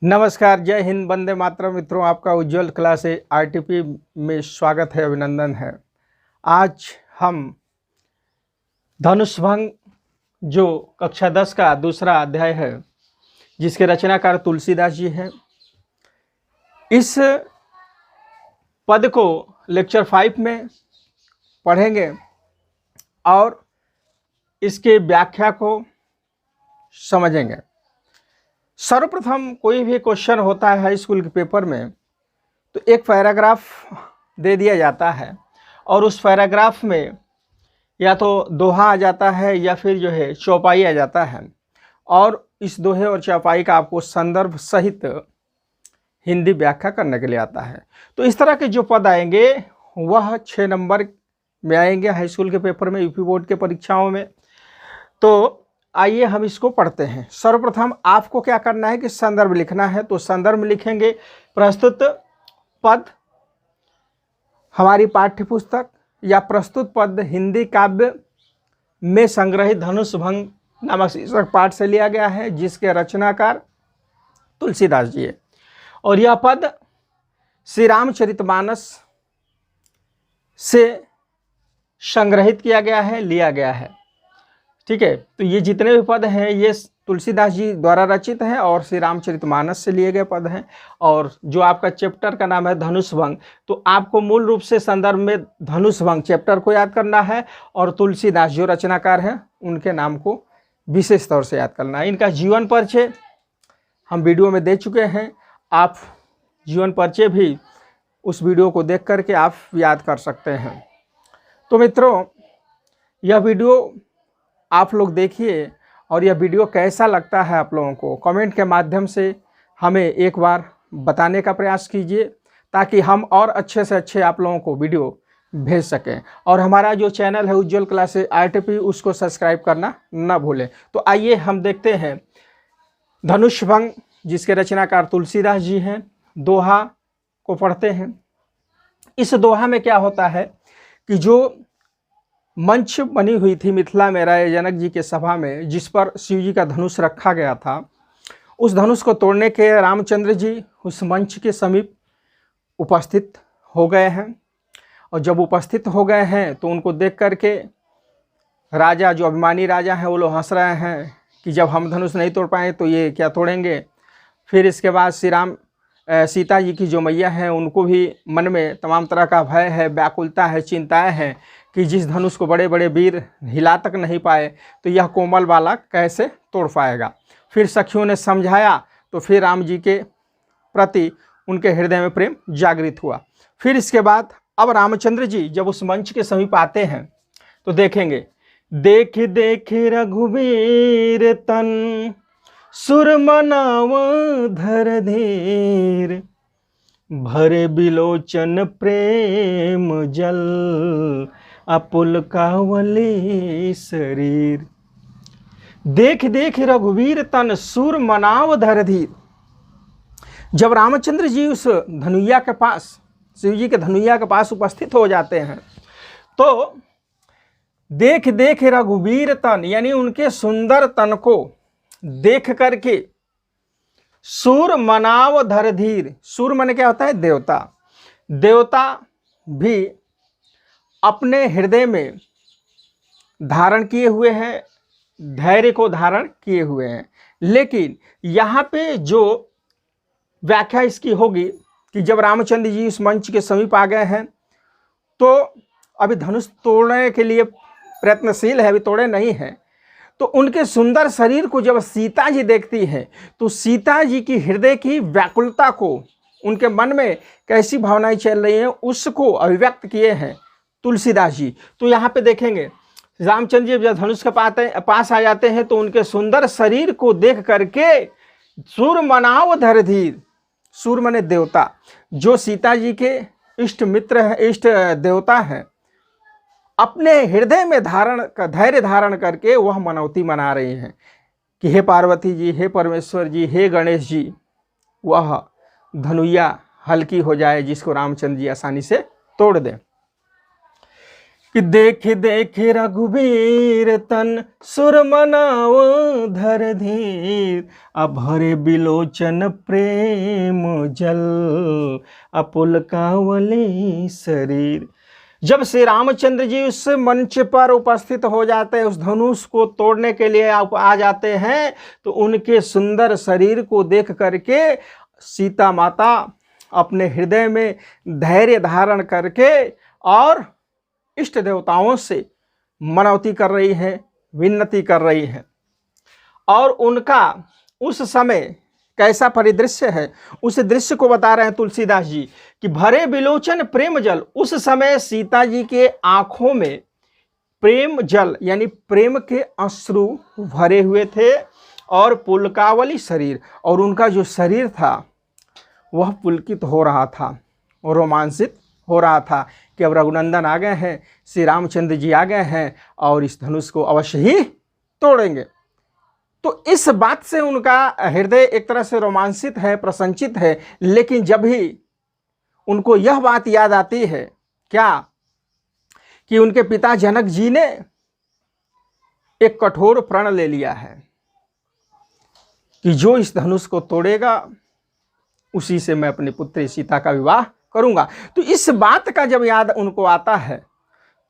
नमस्कार, जय हिंद, वंदे मातरम। मित्रों, आपका उज्जवल क्लास आरटीपी में स्वागत है, अभिनंदन है। आज हम धनुष भंग जो कक्षा 10 का दूसरा अध्याय है, जिसके रचनाकार तुलसीदास जी हैं, इस पद को लेक्चर 5 में पढ़ेंगे और इसके व्याख्या को समझेंगे। सर्वप्रथम कोई भी क्वेश्चन होता है हाई स्कूल के पेपर में तो एक पैराग्राफ दे दिया जाता है और उस पैराग्राफ में या तो दोहा आ जाता है या फिर जो है चौपाई आ जाता है और इस दोहे और चौपाई का आपको संदर्भ सहित हिंदी व्याख्या करने के लिए आता है। तो इस तरह के जो पद आएंगे वह 6 नंबर में आएंगे हाई स्कूल के पेपर में, यूपी बोर्ड के परीक्षाओं में। तो आइए हम इसको पढ़ते हैं। सर्वप्रथम आपको क्या करना है कि संदर्भ लिखना है, तो संदर्भ लिखेंगे प्रस्तुत पद हमारी पाठ्य पुस्तक या प्रस्तुत पद हिंदी काव्य में संग्रहित धनुष भंग नामक शीर्षक पाठ से लिया गया है, जिसके रचनाकार तुलसीदास जी है। और यह पद श्री रामचरितमानस से संग्रहित किया गया है, लिया गया है। ठीक है, तो ये जितने भी पद हैं ये तुलसीदास जी द्वारा रचित हैं और श्री रामचरितमानस से लिए गए पद हैं। और जो आपका चैप्टर का नाम है धनुष भंग, तो आपको मूल रूप से संदर्भ में धनुष भंग चैप्टर को याद करना है और तुलसीदास जो रचनाकार हैं उनके नाम को विशेष तौर से याद करना है। इनका जीवन परिचय हम वीडियो में दे चुके हैं, आप जीवन परिचय भी उस वीडियो को देख करके आप याद कर सकते हैं। तो मित्रों, यह वीडियो आप लोग देखिए और यह वीडियो कैसा लगता है आप लोगों को कमेंट के माध्यम से हमें एक बार बताने का प्रयास कीजिए, ताकि हम और अच्छे से अच्छे आप लोगों को वीडियो भेज सकें। और हमारा जो चैनल है उज्जवल क्लास आरटीपी, उसको सब्सक्राइब करना न भूलें। तो आइए हम देखते हैं धनुष भंग, जिसके रचनाकार तुलसीदास जी हैं। दोहा को पढ़ते हैं। इस दोहा में क्या होता है कि जो मंच बनी हुई थी मिथिला में राय जनक जी के सभा में, जिस पर शिव जी का धनुष रखा गया था, उस धनुष को तोड़ने के रामचंद्र जी उस मंच के समीप उपस्थित हो गए हैं। और जब उपस्थित हो गए हैं तो उनको देख करके राजा, जो अभिमानी राजा हैं, वो लोग हंस रहे हैं कि जब हम धनुष नहीं तोड़ पाए तो ये क्या तोड़ेंगे। फिर इसके बाद श्री राम सीता जी की जो मैया हैं उनको भी मन में तमाम तरह का भय है, व्याकुलता है, चिंताएं हैं कि जिस धनुष को बड़े बड़े वीर हिला तक नहीं पाए तो यह कोमल बालक कैसे तोड़ पाएगा। फिर सखियों ने समझाया तो फिर राम जी के प्रति उनके हृदय में प्रेम जागृत हुआ। फिर इसके बाद अब रामचंद्र जी जब उस मंच के समीप आते हैं तो देखेंगे, देख देख रघुवीर तन सुर मनाव धर धीर, भरे बिलोचन प्रेम जल अपुल कावली शरीर। देख देख रघुवीर तन सुर मनाव धर धीर। जब रामचंद्र जी उस धनुया के पास, शिव जी के धनुया के पास उपस्थित हो जाते हैं तो देख देख रघुवीर तन, यानी उनके सुंदर तन को देख करके सुर मनाव धर धीर। सुर मन क्या होता है? देवता। देवता भी अपने हृदय में धारण किए हुए हैं, धैर्य को धारण किए हुए हैं। लेकिन यहाँ पे जो व्याख्या इसकी होगी कि जब रामचंद्र जी उस मंच के समीप आ गए हैं तो अभी धनुष तोड़ने के लिए प्रयत्नशील है, अभी तोड़े नहीं हैं, तो उनके सुंदर शरीर को जब सीता जी देखती हैं तो सीता जी की हृदय की व्याकुलता को, उनके मन में कैसी भावनाएं चल रही हैं, उसको अभिव्यक्त किए हैं तुलसीदास जी। तो यहाँ पे देखेंगे रामचंद्र जी जब धनुष के पास आ जाते हैं तो उनके सुंदर शरीर को देख करके सुर मनाव धर धीर। सुर मने देवता, जो सीता जी के इष्ट मित्र हैं, इष्ट देवता हैं, अपने हृदय में धैर्य धारण करके वह मनौती मना रही हैं कि हे पार्वती जी, हे परमेश्वर जी, हे गणेश जी, वह धनुया हल्की हो जाए जिसको रामचंद्र जी आसानी से तोड़ दें। कि देख देख रघुबीर तन सुर मनाव धर धीर, अभरे बिलोचन प्रेम जल, अपुलकावली शरीर। जब श्री रामचंद्र जी उस मंच पर उपस्थित हो जाते हैं, उस धनुष को तोड़ने के लिए आ जाते हैं, तो उनके सुंदर शरीर को देख करके सीता माता अपने हृदय में धैर्य धारण करके और इष्ट देवताओं से मनौती कर रही है, विनती कर रही है। और उनका उस समय कैसा परिदृश्य है, उस दृश्य को बता रहे हैं तुलसीदास जी कि भरे बिलोचन प्रेम जल। उस समय सीता जी के आंखों में प्रेम जल यानी प्रेम के अश्रु भरे हुए थे, और पुलकावली शरीर, और उनका जो शरीर था वह पुलकित हो रहा था और रोमांचित हो रहा था कि अब रघुनंदन आ गए हैं, श्री रामचंद्र जी आ गए हैं और इस धनुष को अवश्य ही तोड़ेंगे। तो इस बात से उनका हृदय एक तरह से रोमांचित है, प्रसन्नचित है। लेकिन जब भी उनको यह बात याद आती है क्या कि उनके पिता जनक जी ने एक कठोर प्रण ले लिया है कि जो इस धनुष को तोड़ेगा उसी से मैं अपनी पुत्री सीता का विवाह करूंगा, तो इस बात का जब याद उनको आता है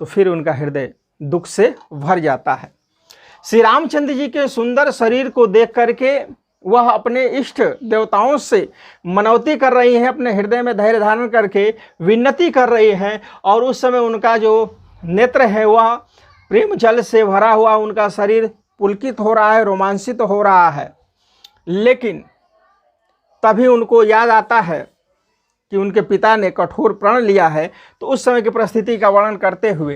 तो फिर उनका हृदय दुख से भर जाता है। श्री रामचंद्र जी के सुंदर शरीर को देख करके वह अपने इष्ट देवताओं से मनौती कर रही हैं, अपने हृदय में धैर्य धारण करके विनती कर रही हैं, और उस समय उनका जो नेत्र है वह प्रेम जल से भरा हुआ, उनका शरीर पुलकित हो रहा है, रोमांचित हो रहा है। लेकिन तभी उनको याद आता है कि उनके पिता ने कठोर प्रण लिया है। तो उस समय की परिस्थिति का वर्णन करते हुए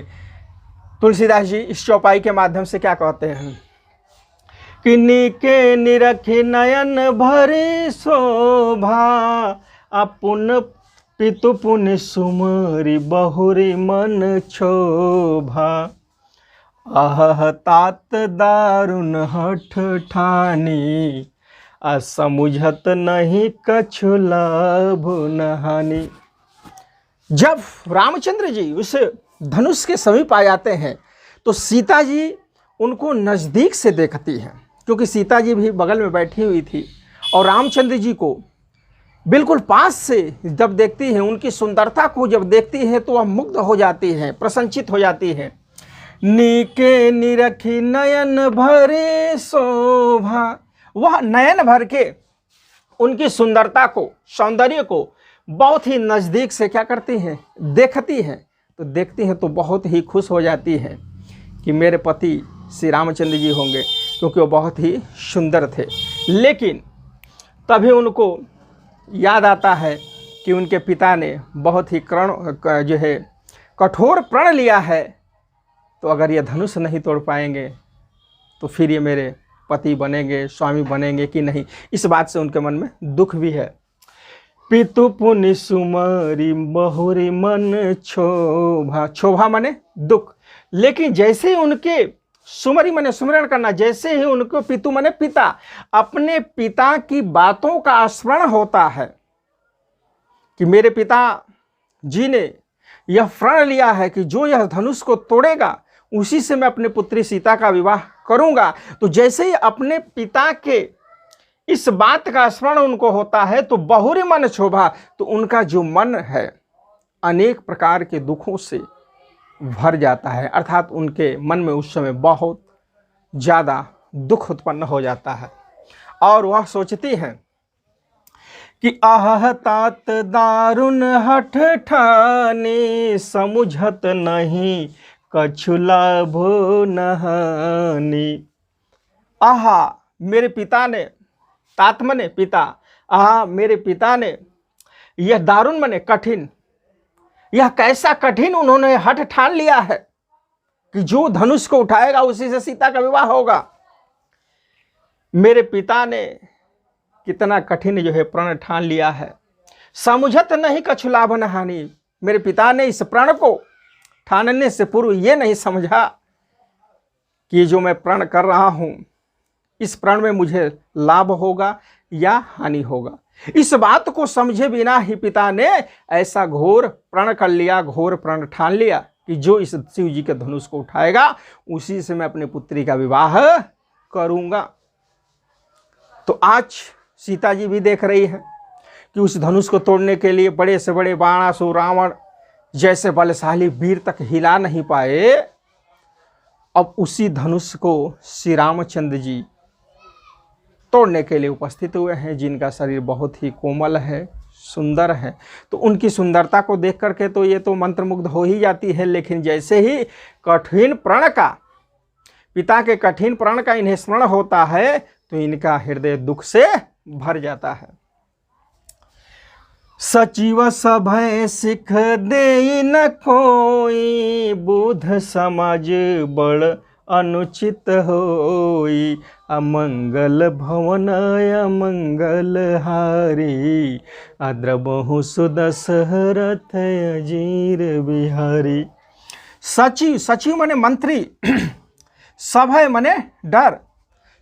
तुलसीदास जी इस चौपाई के माध्यम से क्या कहते हैं कि नीके निरखी नयन भरे शोभा, अपुन पितु पुन सुमरी बहुरी मन क्षोभा, आह तात दारुण हठ ठानी, असमुझत नहीं कछु लाभ न हानि। जब रामचंद्र जी उस धनुष के समीप आ जाते हैं तो सीता जी उनको नज़दीक से देखती हैं, क्योंकि सीता जी भी बगल में बैठी हुई थी, और रामचंद्र जी को बिल्कुल पास से जब देखती हैं, उनकी सुंदरता को जब देखती है तो वह मुग्ध हो जाती है, प्रसन्नचित हो जाती है। नीके निरखी नयन भरे शोभा, वह नयन भर के उनकी सुंदरता को, सौंदर्य को बहुत ही नज़दीक से क्या करती हैं, देखती हैं। तो देखती हैं तो बहुत ही खुश हो जाती हैं कि मेरे पति श्री रामचंद्र जी होंगे, क्योंकि वो बहुत ही सुंदर थे। लेकिन तभी उनको याद आता है कि उनके पिता ने बहुत ही कठोर प्रण लिया है, तो अगर ये धनुष नहीं तोड़ पाएंगे तो फिर ये मेरे पति बनेंगे, स्वामी बनेंगे कि नहीं। इस बात से उनके मन में दुख भी है। पितु पुनि सुमरी बहुरी मन क्षोभा, क्षोभा माने दुख। लेकिन जैसे ही उनके सुमरी माने सुमरण करना, जैसे ही उनको पितु माने पिता, अपने पिता की बातों का स्मरण होता है कि मेरे पिता जी ने यह प्रण लिया है कि जो यह धनुष को तोड़ेगा उसी से मैं अपनी पुत्री सीता का विवाह करूंगा। तो जैसे ही अपने पिता के इस बात का स्मरण उनको होता है तो बहुरी मन क्षोभा, तो उनका जो मन है अनेक प्रकार के दुखों से भर जाता है, अर्थात उनके मन में उस समय बहुत ज़्यादा दुख उत्पन्न हो जाता है। और वह सोचती हैं कि आह तात दारुण हठ ठानी, समुझत नहीं कछु लाभ न हानि। आहा मेरे पिता ने, तात मने पिता, आहा मेरे पिता ने, यह दारुण मने कठिन, यह कैसा कठिन उन्होंने हठ ठान लिया है कि जो धनुष को उठाएगा उसी से सीता का विवाह होगा। मेरे पिता ने कितना कठिन जो है प्रण ठान लिया है। समुझत नहीं कछु लाभ न हानि, मेरे पिता ने इस प्रण को ठानने से पूर्व ये नहीं समझा कि जो मैं प्रण कर रहा हूं इस प्रण में मुझे लाभ होगा या हानि होगा। इस बात को समझे बिना ही पिता ने ऐसा घोर प्रण कर लिया, घोर प्रण ठान लिया कि जो इस शिव जी के धनुष को उठाएगा उसी से मैं अपनी पुत्री का विवाह करूंगा। तो आज सीता जी भी देख रही है कि उस धनुष को तोड़ने के लिए बड़े से बड़े बाणासुर रावण जैसे बलशाली वीर तक हिला नहीं पाए। अब उसी धनुष को श्री रामचंद्र जी तोड़ने के लिए उपस्थित हुए हैं, जिनका शरीर बहुत ही कोमल है, सुंदर है। तो उनकी सुंदरता को देख करके तो ये तो मंत्रमुग्ध हो ही जाती है, लेकिन जैसे ही कठिन प्रण का, पिता के कठिन प्रण का इन्हें स्मरण होता है तो इनका हृदय दुख से भर जाता है। सचिव सभय सिख दे न कोई, बुध समाज बड़ अनुचित होई। अमंगल भवन अमंगल हारी, अद्रबहु सुदशरथ अजीर बिहारी। सचिव, सचिव माने मंत्री, सभय माने डर,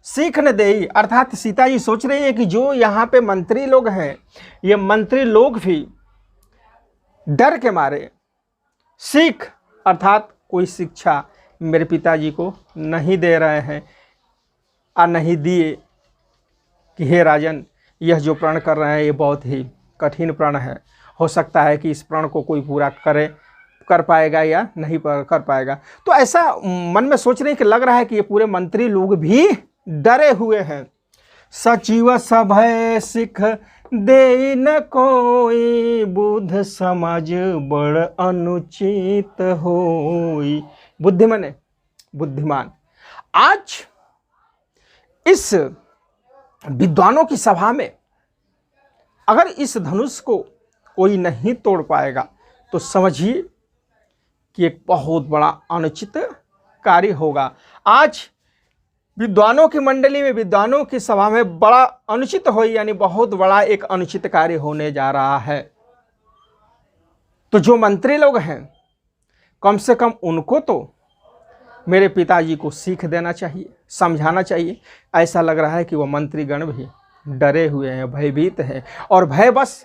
सीख न देई अर्थात सीता जी सोच रही है कि जो यहाँ पे मंत्री लोग हैं, ये मंत्री लोग भी डर के मारे सीख अर्थात कोई शिक्षा मेरे पिताजी को नहीं दे रहे हैं और नहीं दिए कि हे राजन, यह जो प्रण कर रहे हैं ये बहुत ही कठिन प्रण है, हो सकता है कि इस प्रण को कोई पूरा कर पाएगा या नहीं कर पाएगा। तो ऐसा मन में सोच रहे हैं कि लग रहा है कि ये पूरे मंत्री लोग भी डरे हुए हैं। सचिव सभय सिख दे न कोई, बुध समाज बड़ अनुचित होई। बुद्धि माने बुद्धिमान। आज इस विद्वानों की सभा में अगर इस धनुष को कोई नहीं तोड़ पाएगा तो समझिए कि एक बहुत बड़ा अनुचित कार्य होगा। आज विद्वानों की मंडली में, विद्वानों की सभा में बड़ा अनुचित हो, यानी बहुत बड़ा एक अनुचित कार्य होने जा रहा है। तो जो मंत्री लोग हैं कम से कम उनको तो मेरे पिताजी को सीख देना चाहिए, समझाना चाहिए। ऐसा लग रहा है कि वह मंत्रीगण भी डरे हुए हैं, भयभीत हैं और भयवश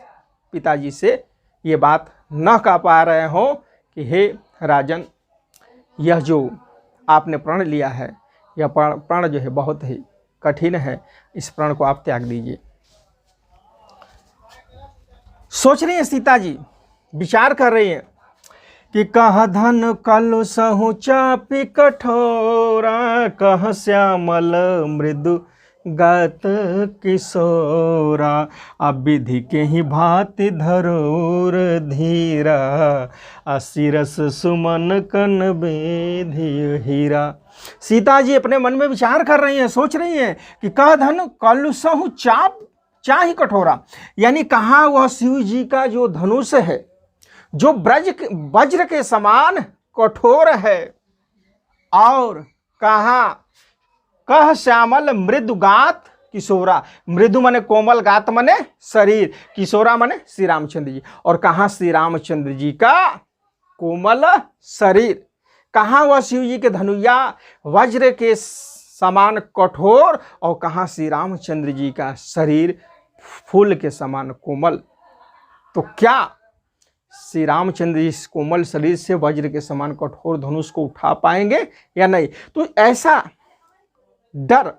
पिताजी से ये बात न कह पा रहे हो कि हे राजन, यह जो आपने प्रण लिया है, यह प्रण जो है बहुत ही कठिन है, इस प्रण को आप त्याग दीजिए। सोच रही है सीता जी, विचार कर रही है कि कह धन कलु सहु चापी कठोरा, कह श्यामल मृदु गात किशोरा। अब विधि के ही भांति धरोर धीरा, असिरस सुमन कन बेधिय हीरा। सीता जी अपने मन में विचार कर रही हैं, सोच रही हैं कि कह धन कलु सहु चाहि कठोरा, यानी कहाँ वह शिव जी का जो धनुष है जो वज्र के समान कठोर है, और कहाँ कह श्यामल मृदु गात किशोरा। मृदु माने कोमल, गात माने शरीर, किशोरा माने श्री रामचंद्र जी। और कहाँ श्री रामचंद्र जी का कोमल शरीर, कहाँ वह शिव जी के धनुया वज्र के समान कठोर, और कहाँ श्री रामचंद्र जी का शरीर फूल के समान कोमल। तो क्या श्री रामचंद्र जी इस कोमल शरीर से वज्र के समान कठोर धनुष को उठा पाएंगे या नहीं? तो ऐसा डर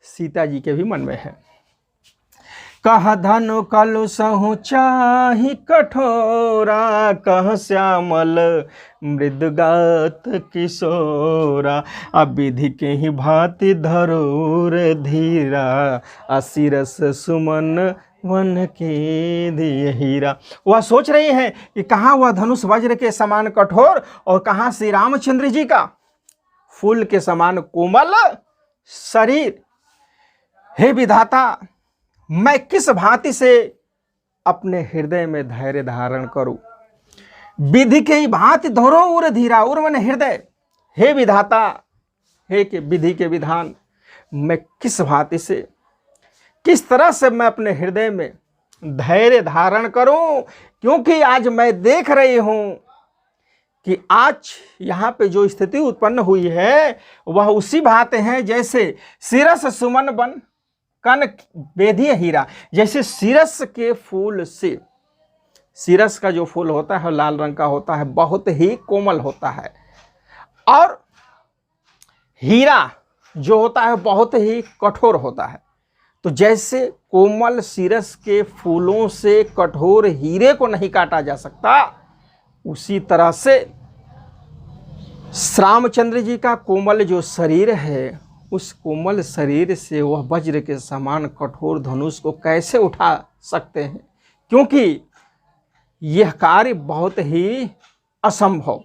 सीता जी के भी मन में है। कह धनु कलु सहु चाहि कठोरा, कह श्यामल मृदगात किशोरा। अब विधि के ही भांति धरोर धीरा, असिरस सुमन वन के दिए हीरा। वह सोच रही है कि कहाँ वह धनुष वज्र के समान कठोर और कहाँ श्री रामचंद्र जी का फूल के समान कोमल शरीर। हे विधाता, मैं किस भांति से अपने हृदय में धैर्य धारण करूं? विधि के ही भांति धरो उर धीरा, उर माने हृदय। हे विधाता, हे के विधि के विधान, मैं किस भांति से, किस तरह से मैं अपने हृदय में धैर्य धारण करूं? क्योंकि आज मैं देख रही हूं कि आज यहाँ पे जो स्थिति उत्पन्न हुई है वह उसी भांति है जैसे सिरस सुमन बन कन बेधिय हीरा। जैसे सिरस के फूल से सीरस का जो फूल होता है लाल रंग का होता है, बहुत ही कोमल होता है। और हीरा जो होता है बहुत ही कठोर होता है। तो जैसे कोमल सीरस के फूलों से कठोर हीरे को नहीं काटा जा सकता, उसी तरह से रामचंद्र जी का कोमल जो शरीर है, उस कोमल शरीर से वह वज्र के समान कठोर धनुष को कैसे उठा सकते हैं, क्योंकि यह कार्य बहुत ही असंभव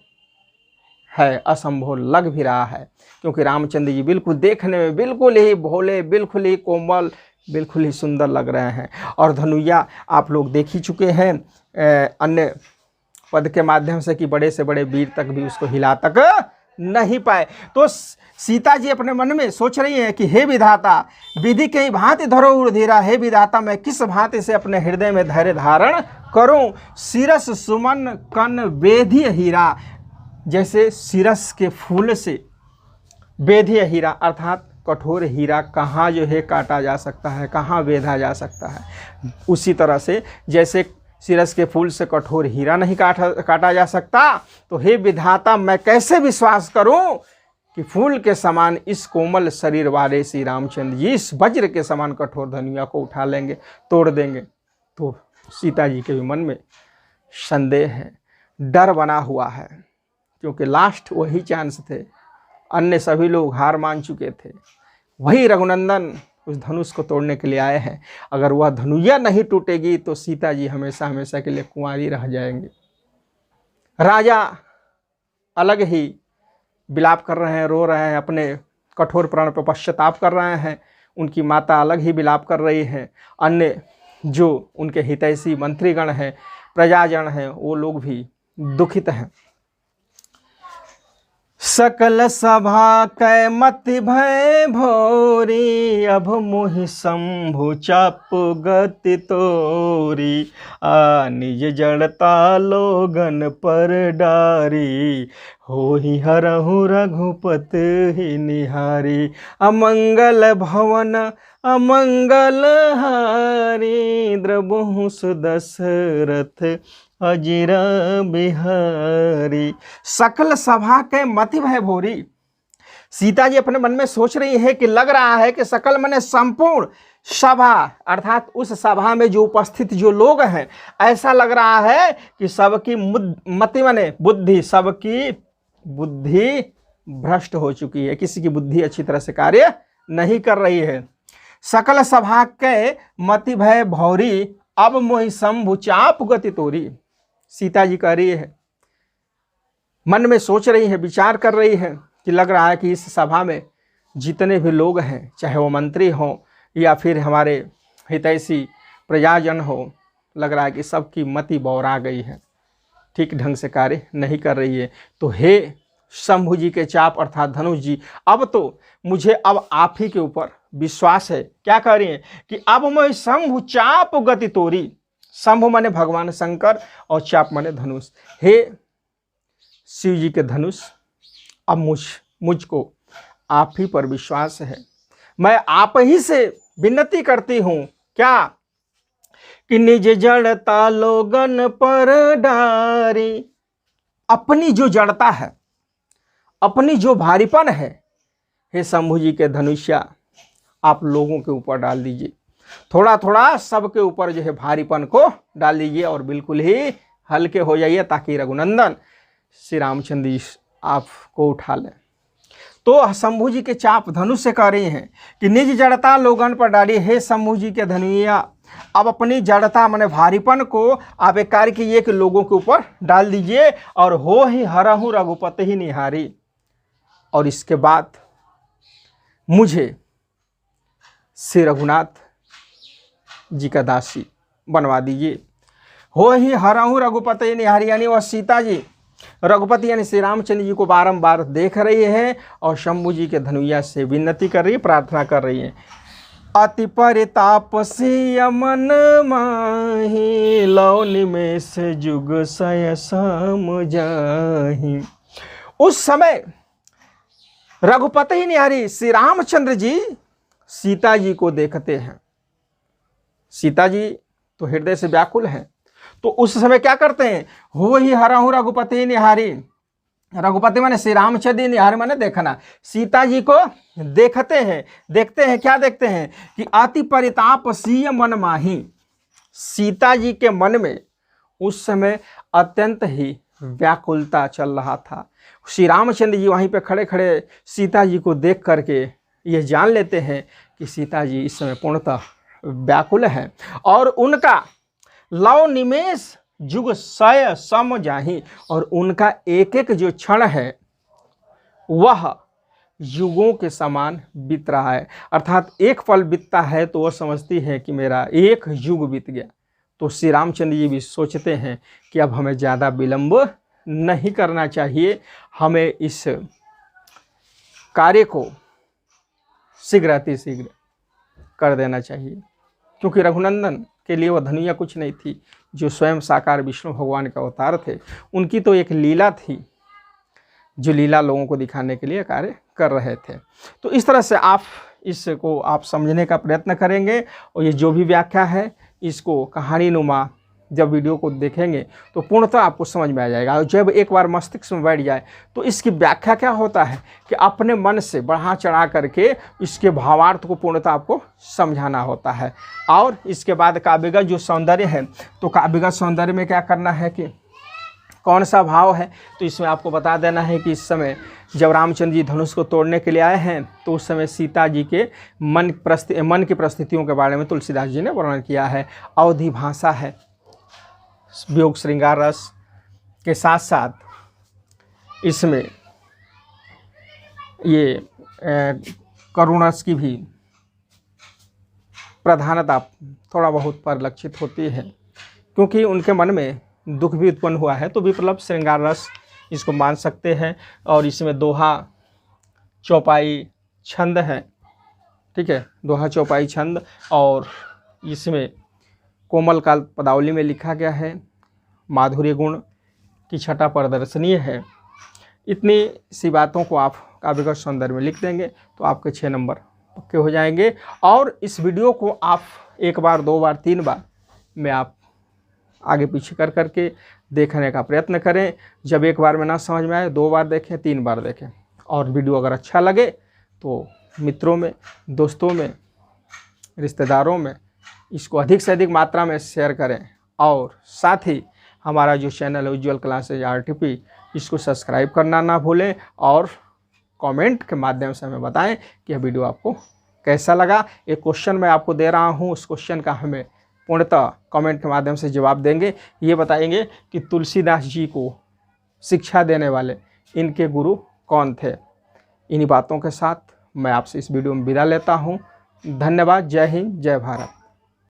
है, असंभव लग भी रहा है। क्योंकि रामचंद्र जी बिल्कुल देखने में बिल्कुल ही भोले, बिल्कुल ही कोमल, बिल्कुल ही सुंदर लग रहे हैं। और धनुया आप लोग देख ही चुके हैं अन्य पद के माध्यम से कि बड़े से बड़े वीर तक भी उसको हिला तक नहीं पाए। तो सीता जी अपने मन में सोच रही हैं कि हे विधाता, विधि कई भांति धरो उर्धीरा, हे विधाता मैं किस भांति से अपने हृदय में धैर्य धारण करूं। सिरस सुमन कन वेधी हीरा, जैसे सिरस के फूल से वेधी हीरा अर्थात कठोर हीरा कहाँ जो है काटा जा सकता है, कहाँ वेधा जा सकता है, उसी तरह से जैसे सिरस के फूल से कठोर हीरा नहीं काटा जा सकता, तो हे विधाता मैं कैसे विश्वास करूं कि फूल के समान इस कोमल शरीर वाले श्री रामचंद्र जी इस वज्र के समान कठोर धनुया को उठा लेंगे, तोड़ देंगे। तो सीता जी के भी मन में संदेह है, डर बना हुआ है, क्योंकि लास्ट वही चांस थे, अन्य सभी लोग हार मान चुके थे, वही रघुनंदन उस धनुष को तोड़ने के लिए आए हैं। अगर वह धनुया नहीं टूटेगी तो सीता जी हमेशा हमेशा के लिए कुंवारी रह जाएंगे। राजा अलग ही विलाप कर रहे हैं, रो रहे हैं, अपने कठोर प्राण पर पश्चाताप कर रहे हैं। उनकी माता अलग ही विलाप कर रही हैं। अन्य जो उनके हितैषी मंत्रीगण हैं, प्रजाजन हैं, वो लोग भी दुखित हैं। सकल सभा कै मति भय भोरी, अब मोहि शंभु चाप गति तोरी, आ निज जड़ता लोगन पर डारी, होहि हरहु रघुपत ही निहारी, अमंगल भवन अमंगल हारी, द्रबहु सुदशरथ अजिर बिहारी। सकल सभा के मति भय भोरी, सीता जी अपने मन में सोच रही है कि लग रहा है कि सकल माने संपूर्ण सभा, अर्थात उस सभा में जो उपस्थित जो लोग हैं, ऐसा लग रहा है कि सबकी मति माने बुद्धि, सबकी बुद्धि भ्रष्ट हो चुकी है, किसी की बुद्धि अच्छी तरह से कार्य नहीं कर रही है। सकल सभा के मति भय भौरी, अब मोहि शंभु चाप गति तोरी। सीता जी कह रही है, मन में सोच रही है, विचार कर रही है कि लग रहा है कि इस सभा में जितने भी लोग हैं, चाहे वो मंत्री हों या फिर हमारे हितैषी प्रजाजन हो, लग रहा है कि सबकी मति बौरा गई है, ठीक ढंग से कार्य नहीं कर रही है। तो हे शंभु जी के चाप अर्थात धनुष जी, अब तो मुझे अब आप ही के ऊपर विश्वास है। क्या कह रही है कि अब मैं शंभु चाप गति तोरी, शंभु माने भगवान शंकर और चाप माने धनुष। हे शिव जी के धनुष, अब मुझको आप ही पर विश्वास है, मैं आप ही से विनती करती हूं, क्या कि निज जड़ता लोगन पर डारी, अपनी जो जड़ता है, अपनी जो भारीपन है, हे शंभु जी के धनुष्या आप लोगों के ऊपर डाल दीजिए, थोड़ा थोड़ा सबके ऊपर जो है भारीपन को डाल दीजिए और बिल्कुल ही हल्के हो जाइए, ताकि रघुनंदन श्री रामचंद्र जी आपको उठा लें। तो शंभु जी के चाप धनुष से कह रही हैं कि निज जड़ता लोगन पर डाली, हे शंभु जी के धनुया अब अपनी जड़ता माने भारीपन को आप एक कार्य कीजिए कि लोगों के ऊपर डाल दीजिए, और हो ही हरहु रघुपति ही निहारी, और इसके बाद मुझे श्री रघुनाथ जी का दासी बनवा दीजिए। हो ही हरहु रघुपति निहारी, यानी वह सीता जी रघुपति यानी श्री रामचंद्र जी को बारंबार देख रही है और शंभु जी के धनुया से विनती कर रही है, प्रार्थना कर रही है। अति परिताप से अमन माही, लौ निमेष जुग सय सम जाहि। उस समय रघुपति निहारी श्री रामचंद्र जी सीता जी को देखते हैं। सीता जी तो हृदय से व्याकुल हैं, तो उस समय क्या करते हैं, हो ही हराहू रघुपति निहारी, रघुपति माने श्री रामचंद्र निहारी माने देखना, सीता जी को देखते हैं क्या देखते हैं कि अति परिताप सीय मन माही। सीता जी के मन में उस समय अत्यंत ही व्याकुलता चल रहा था। श्री रामचंद्र जी वहीं पे खड़े खड़े सीता जी को देख करके ये जान लेते हैं कि सीता जी इस समय पूर्णतः व्याकुल है, और उनका लव निमेष जुग सय सम जाहि, और उनका एक एक जो क्षण है वह युगों के समान बीत रहा है। अर्थात एक पल बीतता है तो वह समझती है कि मेरा एक युग बीत गया। तो श्री रामचंद्र जी भी सोचते हैं कि अब हमें ज़्यादा विलंब नहीं करना चाहिए, हमें इस कार्य को शीघ्र अतिशीघ्र कर देना चाहिए, क्योंकि रघुनंदन के लिए वह धनुया कुछ नहीं थी, जो स्वयं साकार विष्णु भगवान का अवतार थे। उनकी तो एक लीला थी, जो लीला लोगों को दिखाने के लिए कार्य कर रहे थे। तो इस तरह से आप इसको आप समझने का प्रयत्न करेंगे, और ये जो भी व्याख्या है इसको कहानी नुमा जब वीडियो को देखेंगे तो पूर्णतः आपको समझ में आ जाएगा। और जब एक बार मस्तिष्क में बैठ जाए तो इसकी व्याख्या क्या होता है कि अपने मन से बढ़ा चढ़ा करके इसके भावार्थ को पूर्णतः आपको समझाना होता है। और इसके बाद काव्यगत जो सौंदर्य है, तो काव्यगत सौंदर्य में क्या करना है कि कौन सा भाव है, तो इसमें आपको बता देना है कि इस समय जब रामचंद्र जी धनुष को तोड़ने के लिए आए हैं तो उस समय सीता जी के मन की परिस्थितियों के बारे में तुलसीदास जी ने वर्णन किया है। अवधि भाषा है, वियोग श्रृंगार रस के साथ साथ इसमें ये करुण रस की भी प्रधानता थोड़ा बहुत परिलक्षित होती है, क्योंकि उनके मन में दुख भी उत्पन्न हुआ है। तो विप्लव श्रृंगार रस इसको मान सकते हैं। और इसमें दोहा चौपाई छंद है, ठीक है, दोहा चौपाई छंद, और इसमें कोमल काल पदावली में लिखा गया है, माधुर्य गुण की छटा प्रदर्शनीय है। इतनी सी बातों को आप काव्यगत सौंदर्य में लिख देंगे तो आपके 6 नंबर पक्के हो जाएंगे। और इस वीडियो को आप 1 बार 2 बार 3 बार में आप आगे पीछे कर करके देखने का प्रयत्न करें। जब 1 बार में ना समझ में आए 2 बार देखें, 3 बार देखें। और वीडियो अगर अच्छा लगे तो मित्रों में, दोस्तों में, रिश्तेदारों में इसको अधिक से अधिक मात्रा में शेयर करें। और साथ ही हमारा जो चैनल है उज्ज्वल क्लासेज RTP, इसको सब्सक्राइब करना ना भूलें, और कमेंट के माध्यम से हमें बताएं कि यह वीडियो आपको कैसा लगा। एक क्वेश्चन मैं आपको दे रहा हूं, उस क्वेश्चन का हमें पूर्णतः कमेंट के माध्यम से जवाब देंगे। ये बताएंगे कि तुलसीदास जी को शिक्षा देने वाले इनके गुरु कौन थे। इन्हीं बातों के साथ मैं आपसे इस वीडियो में विदा लेता हूँ। धन्यवाद। जय हिंद, जय भारत।